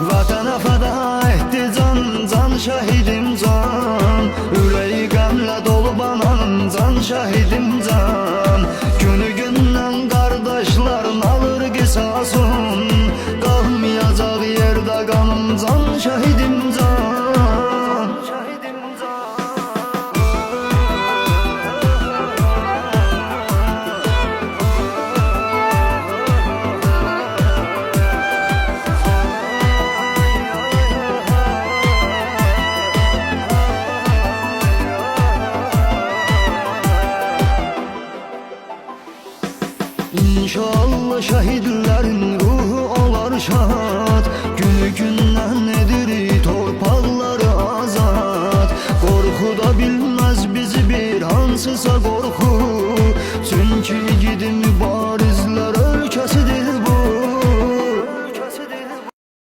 Vatana feda etti can, can şahidim can. Yüreği gamle dolu banan can şahidim can. Günü günden kardeşlerin alır kısasın. Kalmayacak yerde kanım can şahidim can. İnşallah şehitlerin ruhu olar şad. Günü gün